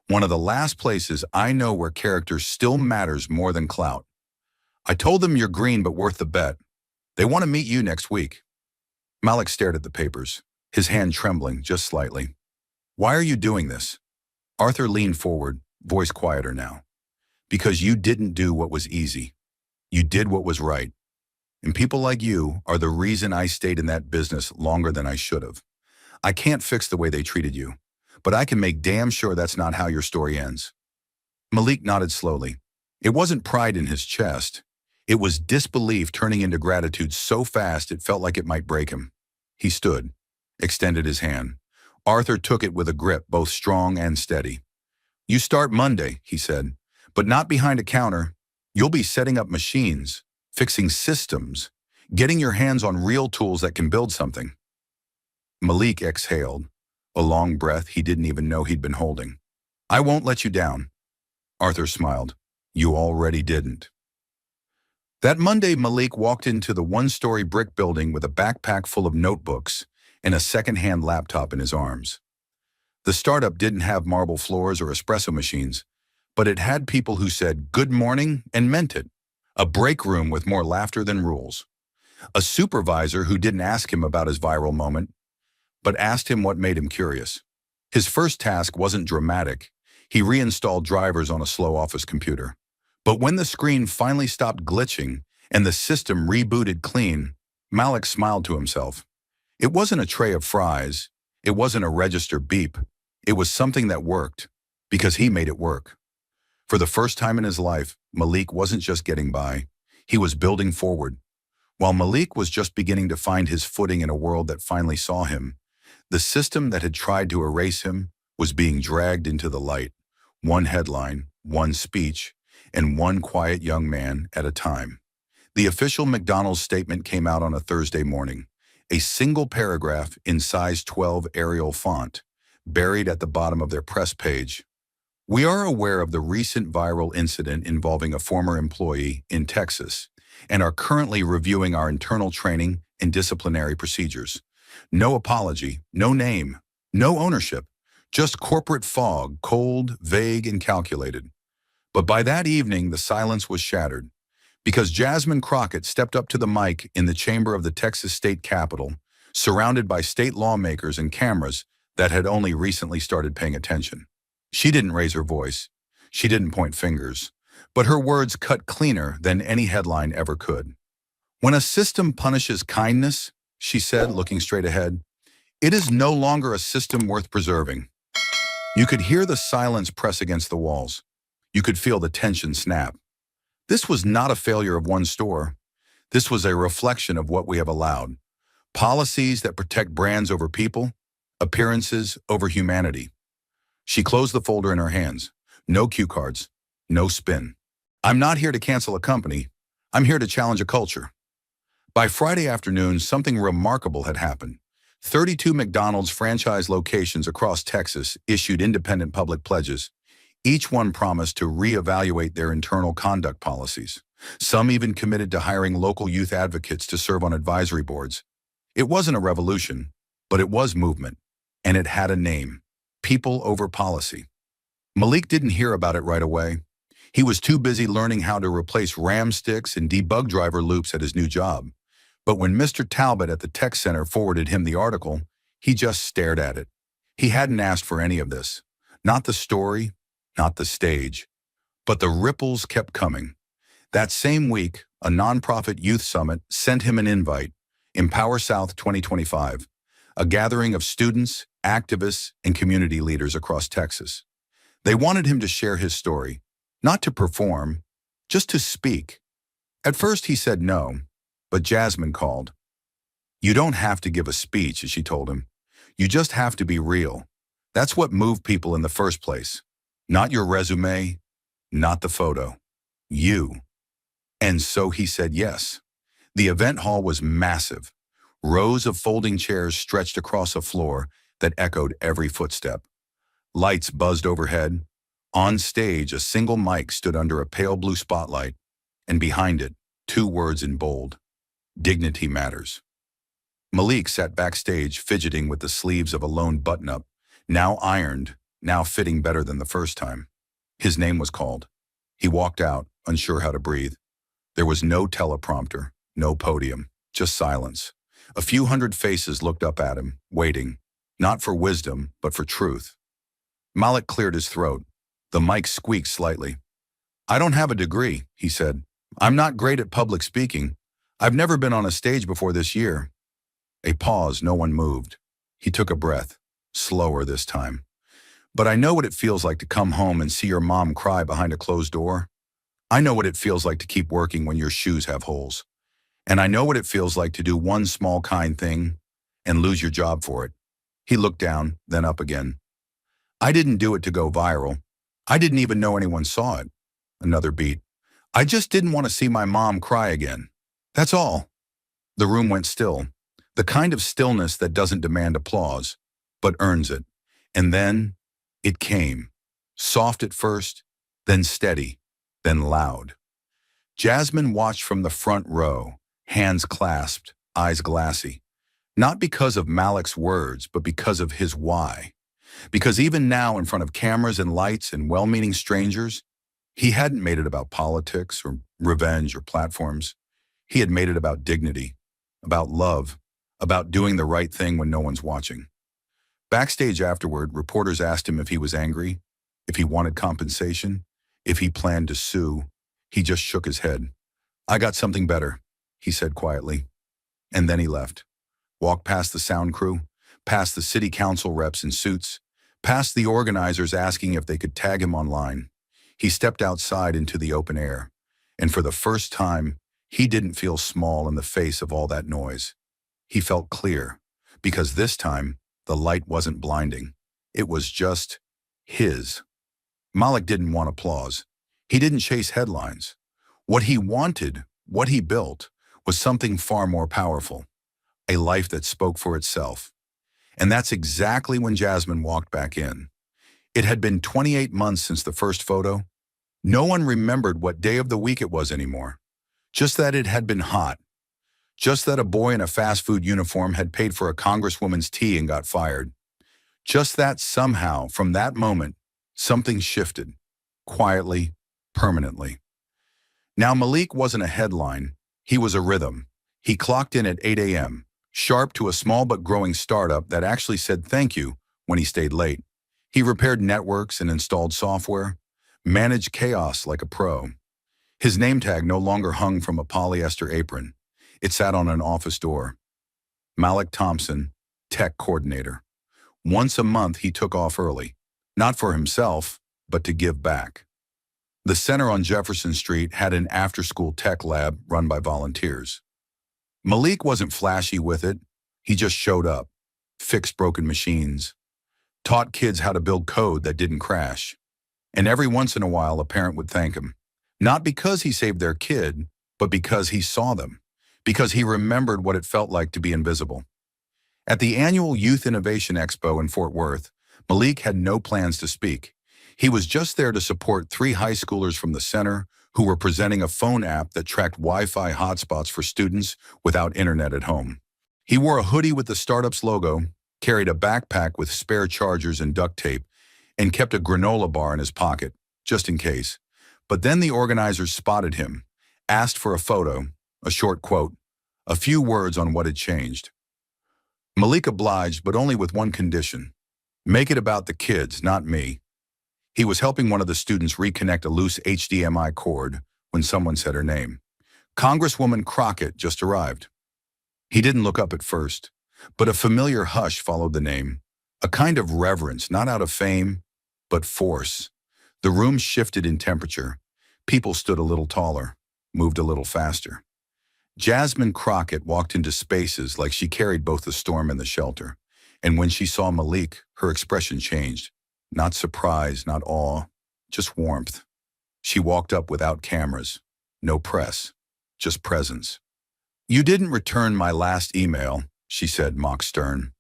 One of the last places I know where character still matters more than clout. I told them you're green but worth the bet. They want to meet you next week." Malik stared at the papers, his hand trembling just slightly. "Why are you doing this?" Arthur leaned forward, voice quieter now. "Because you didn't do what was easy. You did what was right. And people like you are the reason I stayed in that business longer than I should have. I can't fix the way they treated you, but I can make damn sure that's not how your story ends." Malik nodded slowly. It wasn't pride in his chest. It was disbelief turning into gratitude so fast it felt like it might break him. He stood, extended his hand. Arthur took it with a grip, both strong and steady. "You start Monday," he said, "but not behind a counter. You'll be setting up machines, fixing systems, getting your hands on real tools that can build something." Malik exhaled, a long breath he didn't even know he'd been holding. "I won't let you down." Arthur smiled. "You already didn't." That Monday, Malik walked into the 1-story brick building with a backpack full of notebooks and a second-hand laptop in his arms. The startup didn't have marble floors or espresso machines, but it had people who said "good morning" and meant it, a break room with more laughter than rules, a supervisor who didn't ask him about his viral moment, but asked him what made him curious. His first task wasn't dramatic. He reinstalled drivers on a slow office computer. But when the screen finally stopped glitching and the system rebooted clean, Malik smiled to himself. It wasn't a tray of fries. It wasn't a register beep. It was something that worked, because he made it work. For the first time in his life, Malik wasn't just getting by. He was building forward. While Malik was just beginning to find his footing in a world that finally saw him, the system that had tried to erase him was being dragged into the light, one headline, one speech, and one quiet young man at a time. The official McDonald's statement came out on a Thursday morning, a single paragraph in size 12 Arial font, buried at the bottom of their press page. We are aware of the recent viral incident involving a former employee in Texas and are currently reviewing our internal training and disciplinary procedures. No apology, no name, no ownership, just corporate fog, cold, vague, and calculated. But by that evening, the silence was shattered, because Jasmine Crockett stepped up to the mic in the chamber of the Texas state capitol, surrounded by state lawmakers and cameras that had only recently started paying attention. She didn't raise her voice. She didn't point fingers. But her words cut cleaner than any headline ever could. When a system punishes kindness, she said, looking straight ahead, it is no longer a system worth preserving. You could hear the silence press against the walls. You could feel the tension snap. This was not a failure of one store. This was a reflection of what we have allowed. Policies that protect brands over people, appearances over humanity. She closed the folder in her hands. No cue cards, no spin. I'm not here to cancel a company. I'm here to challenge a culture. By Friday afternoon, something remarkable had happened. 32 McDonald's franchise locations across Texas issued independent public pledges. Each one promised to reevaluate their internal conduct policies. Some even committed to hiring local youth advocates to serve on advisory boards. It wasn't a revolution, but it was movement, and it had a name: people over policy. Malik didn't hear about it right away. He was too busy learning how to replace RAM sticks and debug driver loops at his new job. But when Mr. Talbot at the tech center forwarded him the article, he just stared at it. He hadn't asked for any of this. Not the story, not the stage. But the ripples kept coming. That same week, a nonprofit youth summit sent him an invite, Empower South 2025, a gathering of students, activists, and community leaders across Texas. They wanted him to share his story, not to perform, just to speak. At first he said no, but Jasmine called. You don't have to give a speech, she told him. You just have to be real. That's what moved people in the first place. Not your resume, not the photo. You. And so he said yes. The event hall was massive. Rows of folding chairs stretched across a floor that echoed every footstep. Lights buzzed overhead. On stage, a single mic stood under a pale blue spotlight, and behind it, 2 words in bold: dignity matters. Malik sat backstage, fidgeting with the sleeves of a lone button-up, now ironed, now fitting better than the first time. His name was called. He walked out, unsure how to breathe. There was no teleprompter, no podium, just silence. A few hundred faces looked up at him, waiting, not for wisdom, but for truth. Malik cleared his throat. The mic squeaked slightly. I don't have a degree, he said. I'm not great at public speaking. I've never been on a stage before this year. A pause, no one moved. He took a breath, slower this time. But I know what it feels like to come home and see your mom cry behind a closed door. I know what it feels like to keep working when your shoes have holes. And I know what it feels like to do one small kind thing and lose your job for it. He looked down, then up again. I didn't do it to go viral. I didn't even know anyone saw it. Another beat. I just didn't want to see my mom cry again. That's all. The room went still. The kind of stillness that doesn't demand applause, but earns it. And then it came. Soft at first, then steady, then loud. Jasmine watched from the front row, hands clasped, eyes glassy. Not because of Malik's words, but because of his why. Because even now, in front of cameras and lights and well-meaning strangers, he hadn't made it about politics or revenge or platforms. He had made it about dignity, about love, about doing the right thing when no one's watching. Backstage afterward, reporters asked him if he was angry, if he wanted compensation, if he planned to sue. He just shook his head. I got something better, he said quietly. And then he left. Walked past the sound crew, past the city council reps in suits, past the organizers asking if they could tag him online. He stepped outside into the open air, and for the first time, he didn't feel small in the face of all that noise. He felt clear, because this time, the light wasn't blinding. It was just his. Malik didn't want applause. He didn't chase headlines. What he wanted, what he built, was something far more powerful, a life that spoke for itself. And that's exactly when Jasmine walked back in. It had been 28 months since the first photo. No one remembered what day of the week it was anymore. Just that it had been hot. Just that a boy in a fast food uniform had paid for a congresswoman's tea and got fired. Just that somehow, from that moment, something shifted. Quietly, permanently. Now Malik wasn't a headline. He was a rhythm. He clocked in at 8 a.m., sharp to a small but growing startup that actually said thank you when he stayed late. He repaired networks and installed software, managed chaos like a pro. His name tag no longer hung from a polyester apron. It sat on an office door. Malik Thompson, tech coordinator. Once a month he took off early, not for himself, but to give back. The center on Jefferson Street had an after-school tech lab run by volunteers. Malik wasn't flashy with it. He just showed up, fixed broken machines, taught kids how to build code that didn't crash. And every once in a while, a parent would thank him. Not because he saved their kid, but because he saw them, because he remembered what it felt like to be invisible. At the annual Youth Innovation Expo in Fort Worth, Malik had no plans to speak. He was just there to support 3 high schoolers from the center who were presenting a phone app that tracked Wi-Fi hotspots for students without internet at home. He wore a hoodie with the startup's logo, carried a backpack with spare chargers and duct tape, and kept a granola bar in his pocket, just in case. But then the organizers spotted him, asked for a photo, a short quote, a few words on what had changed. Malik obliged, but only with one condition. Make it about the kids, not me. He was helping one of the students reconnect a loose HDMI cord when someone said her name. Congresswoman Crockett just arrived. He didn't look up at first, but a familiar hush followed the name, a kind of reverence, not out of fame, but force. The room shifted in temperature. People stood a little taller, moved a little faster. Jasmine Crockett walked into spaces like she carried both the storm and the shelter. And when she saw Malik, her expression changed. Not surprise, not awe, just warmth. She walked up without cameras, no press, just presence. You didn't return my last email, she said, mock stern.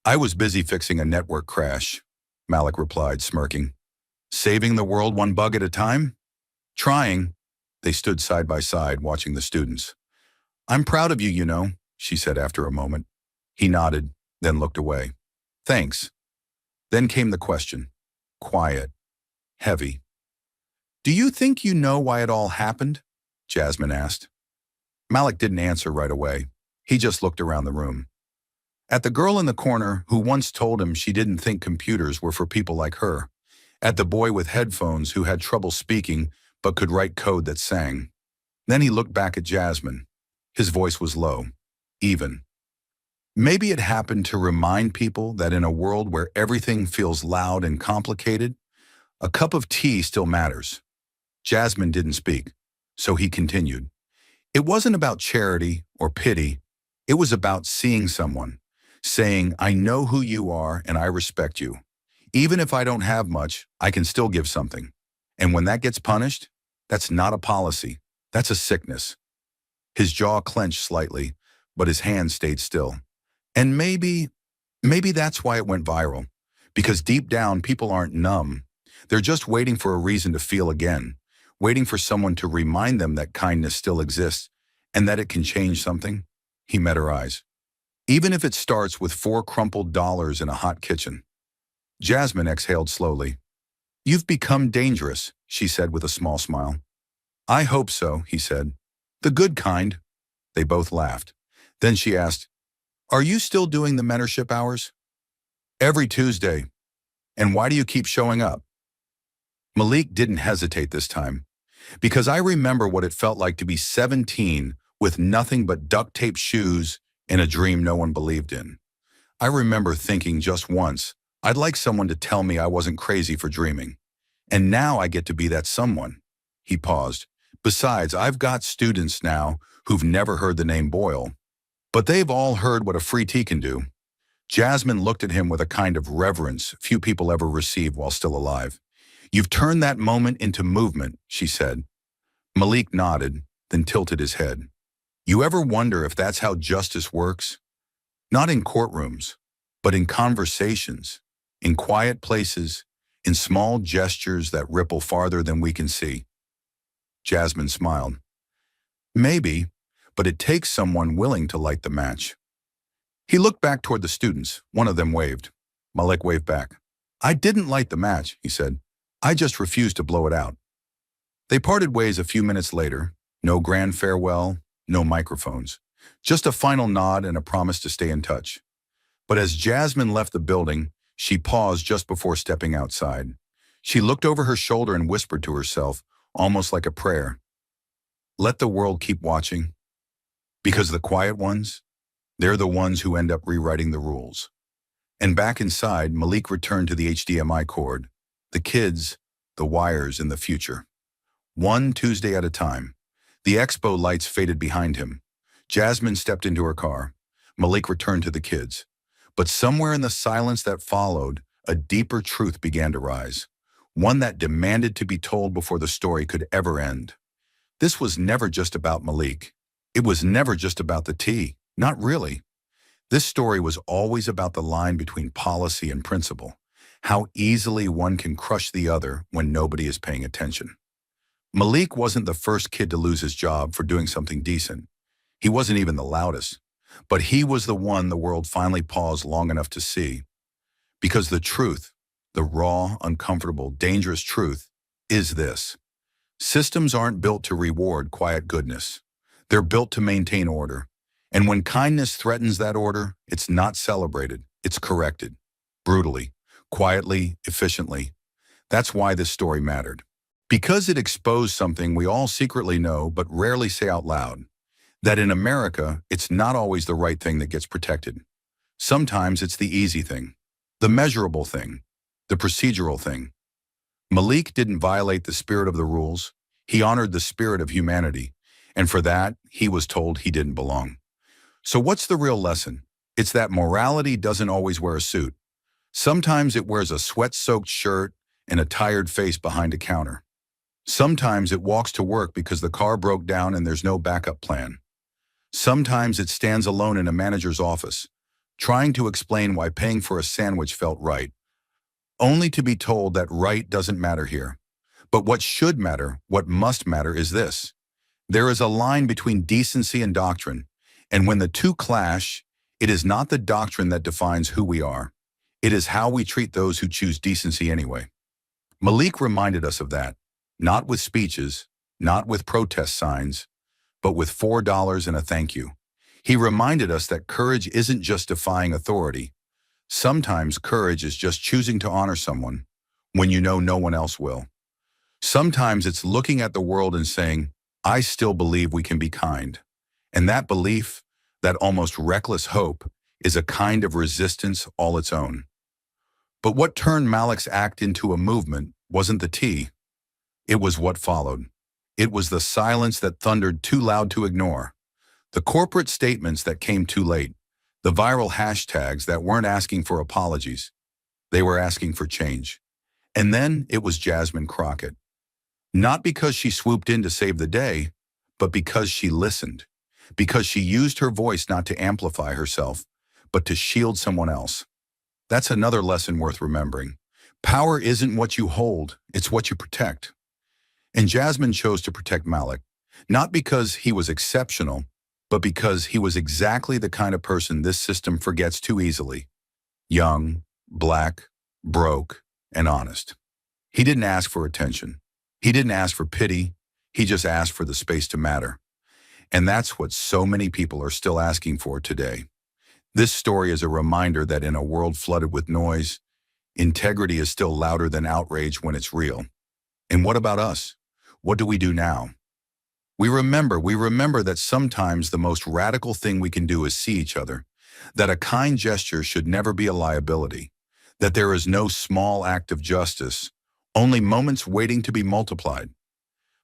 I was busy fixing a network crash, Malik replied, smirking. Saving the world one bug at a time? Trying. They stood side by side, watching the students. I'm proud of you, you know, she said after a moment. He nodded, then looked away. Thanks. Then came the question. Quiet. Heavy. Do you think you know why it all happened? Jasmine asked. Malik didn't answer right away. He just looked around the room. At the girl in the corner who once told him she didn't think computers were for people like her. At the boy with headphones who had trouble speaking but could write code that sang. Then he looked back at Jasmine. His voice was low, even. Maybe it happened to remind people that in a world where everything feels loud and complicated, a cup of tea still matters. Jasmine didn't speak, so he continued. It wasn't about charity or pity. It was about seeing someone, saying, I know who you are and I respect you. Even if I don't have much, I can still give something. And when that gets punished, that's not a policy. That's a sickness. His jaw clenched slightly, but his hand stayed still. And maybe that's why it went viral. Because deep down, people aren't numb. They're just waiting for a reason to feel again, waiting for someone to remind them that kindness still exists and that it can change something. He met her eyes. Even if it starts with 4 crumpled dollars in a hot kitchen. Jasmine exhaled slowly. You've become dangerous, she said with a small smile. I hope so, he said. The good kind. They both laughed. Then she asked, Are you still doing the mentorship hours? Every Tuesday. And why do you keep showing up? Malik didn't hesitate this time. Because I remember what it felt like to be 17 with nothing but duct tape shoes and a dream no one believed in. I remember thinking just once, I'd like someone to tell me I wasn't crazy for dreaming. And now I get to be that someone." He paused. "Besides, I've got students now who've never heard the name Boyle. But they've all heard what a free tea can do." Jasmine looked at him with a kind of reverence few people ever receive while still alive. "You've turned that moment into movement," she said. Malik nodded, then tilted his head. "You ever wonder if that's how justice works? Not in courtrooms, but in conversations, in quiet places, in small gestures that ripple farther than we can see." Jasmine smiled. "Maybe, but it takes someone willing to light the match." He looked back toward the students. One of them waved. Malik waved back. "I didn't light the match," he said. "I just refused to blow it out." They parted ways a few minutes later. No grand farewell, no microphones. Just a final nod and a promise to stay in touch. But as Jasmine left the building, she paused just before stepping outside. She looked over her shoulder and whispered to herself, almost like a prayer, "Let the world keep watching. Because the quiet ones, they're the ones who end up rewriting the rules." And back inside, Malik returned to the HDMI cord, the kids, the wires, and the future. One Tuesday at a time. The expo lights faded behind him. Jasmine stepped into her car. Malik returned to the kids. But somewhere in the silence that followed, a deeper truth began to rise, one that demanded to be told before the story could ever end. This was never just about Malik. It was never just about the tea. Not really. This story was always about the line between policy and principle, how easily one can crush the other when nobody is paying attention. Malik wasn't the first kid to lose his job for doing something decent. He wasn't even the loudest. But he was the one the world finally paused long enough to see. Because the truth, the raw, uncomfortable, dangerous truth, is this. Systems aren't built to reward quiet goodness. They're built to maintain order. And when kindness threatens that order, it's not celebrated, it's corrected. Brutally, quietly, efficiently. That's why this story mattered. Because it exposed something we all secretly know but rarely say out loud. That in America, it's not always the right thing that gets protected. Sometimes it's the easy thing, the measurable thing, the procedural thing. Malik didn't violate the spirit of the rules. He honored the spirit of humanity. And for that, he was told he didn't belong. So what's the real lesson? It's that morality doesn't always wear a suit. Sometimes it wears a sweat-soaked shirt and a tired face behind a counter. Sometimes it walks to work because the car broke down and there's no backup plan. Sometimes it stands alone in a manager's office, trying to explain why paying for a sandwich felt right, only to be told that right doesn't matter here. But what should matter, what must matter is this. There is a line between decency and doctrine, and when the two clash, it is not the doctrine that defines who we are. It is how we treat those who choose decency anyway. Malik reminded us of that, not with speeches, not with protest signs, but with $4 and a thank you. He reminded us that courage isn't just defying authority. Sometimes courage is just choosing to honor someone when you know no one else will. Sometimes it's looking at the world and saying, I still believe we can be kind. And that belief, that almost reckless hope, is a kind of resistance all its own. But what turned Malik's act into a movement wasn't the tea. It was what followed. It was the silence that thundered too loud to ignore. The corporate statements that came too late. The viral hashtags that weren't asking for apologies. They were asking for change. And then it was Jasmine Crockett. Not because she swooped in to save the day, but because she listened. Because she used her voice not to amplify herself, but to shield someone else. That's another lesson worth remembering. Power isn't what you hold, it's what you protect. And Jasmine chose to protect Malik, not because he was exceptional, but because he was exactly the kind of person this system forgets too easily. Young, black, broke, and honest. He didn't ask for attention. He didn't ask for pity. He just asked for the space to matter. And that's what so many people are still asking for today. This story is a reminder that in a world flooded with noise, integrity is still louder than outrage when it's real. And what about us? What do we do now? We remember that sometimes the most radical thing we can do is see each other, that a kind gesture should never be a liability, that there is no small act of justice, only moments waiting to be multiplied.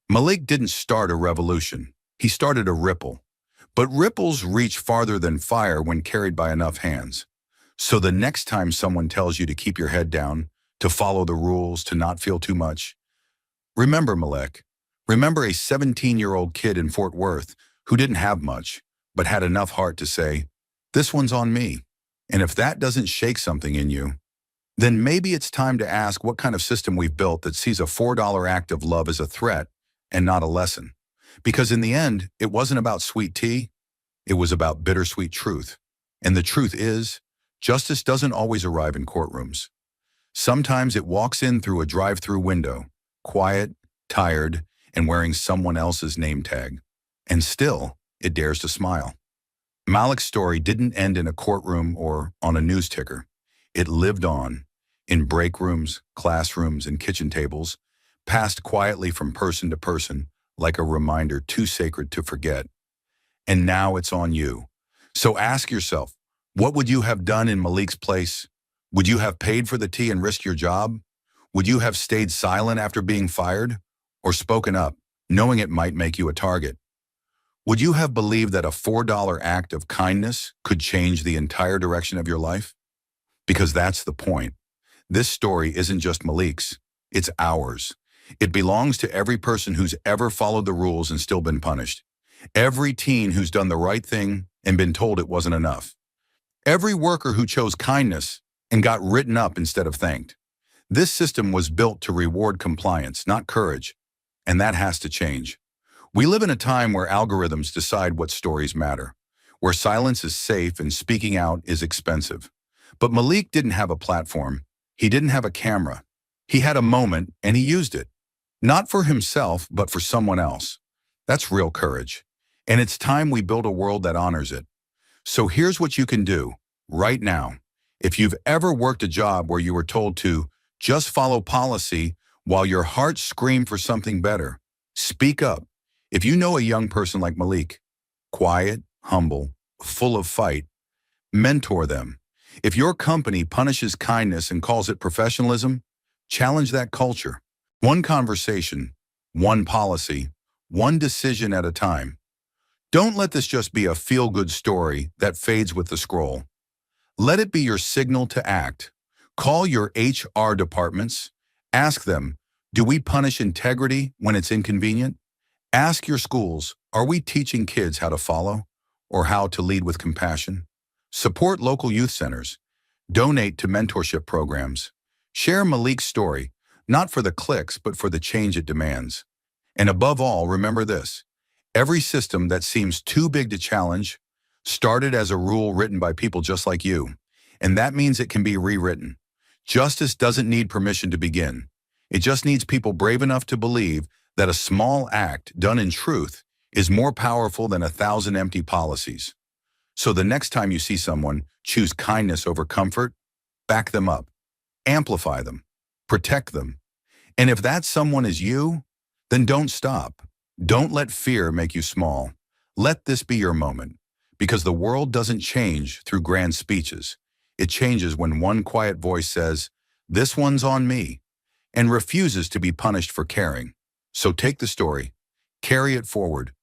Malik didn't start a revolution. He started a ripple. But ripples reach farther than fire when carried by enough hands. So the next time someone tells you to keep your head down, to follow the rules, to not feel too much, remember Malik. Remember a 17-year-old kid in Fort Worth who didn't have much, but had enough heart to say, "This one's on me." And if that doesn't shake something in you, then maybe it's time to ask what kind of system we've built that sees a $4 act of love as a threat and not a lesson. Because in the end, it wasn't about sweet tea, it was about bittersweet truth. And the truth is, justice doesn't always arrive in courtrooms. Sometimes it walks in through a drive-through window, quiet, tired, and wearing someone else's name tag. And still, it dares to smile. Malik's story didn't end in a courtroom or on a news ticker. It lived on, in break rooms, classrooms, and kitchen tables, passed quietly from person to person, like a reminder too sacred to forget. And now it's on you. So ask yourself, what would you have done in Malik's place? Would you have paid for the tea and risked your job? Would you have stayed silent after being fired? Or spoken up, knowing it might make you a target? Would you have believed that a $4 act of kindness could change the entire direction of your life? Because that's the point. This story isn't just Malik's, it's ours. It belongs to every person who's ever followed the rules and still been punished. Every teen who's done the right thing and been told it wasn't enough. Every worker who chose kindness and got written up instead of thanked. This system was built to reward compliance, not courage, and that has to change. We live in a time where algorithms decide what stories matter, where silence is safe and speaking out is expensive. But Malik didn't have a platform. He didn't have a camera. He had a moment, and he used it. Not for himself, but for someone else. That's real courage. And it's time we build a world that honors it. So here's what you can do, right now. If you've ever worked a job where you were told to just follow policy while your heart screamed for something better, speak up. If you know a young person like Malik, quiet, humble, full of fight, mentor them. If your company punishes kindness and calls it professionalism, challenge that culture. One conversation, one policy, one decision at a time. Don't let this just be a feel-good story that fades with the scroll. Let it be your signal to act. Call your HR departments. Ask them, do we punish integrity when it's inconvenient? Ask your schools, are we teaching kids how to follow or how to lead with compassion? Support local youth centers. Donate to mentorship programs. Share Malik's story, not for the clicks, but for the change it demands. And above all, remember this. Every system that seems too big to challenge started as a rule written by people just like you, and that means it can be rewritten. Justice doesn't need permission to begin. It just needs people brave enough to believe that a small act done in truth is more powerful than 1,000 empty policies. So the next time you see someone choose kindness over comfort, back them up, amplify them, protect them. And if that someone is you, then don't stop. Don't let fear make you small. Let this be your moment, because the world doesn't change through grand speeches. It changes when one quiet voice says, "This one's on me," and refuses to be punished for caring. So take the story, carry it forward,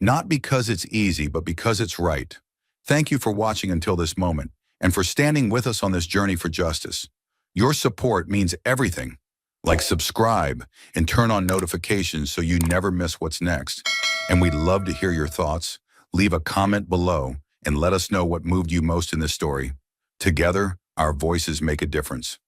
not because it's easy, but because it's right. Thank you for watching until this moment, and for standing with us on this journey for justice. Your support means everything. Like subscribe and turn on notifications so you never miss what's next. And we'd love to hear your thoughts. Leave a comment below and let us know what moved you most in this story. Together, our voices make a difference.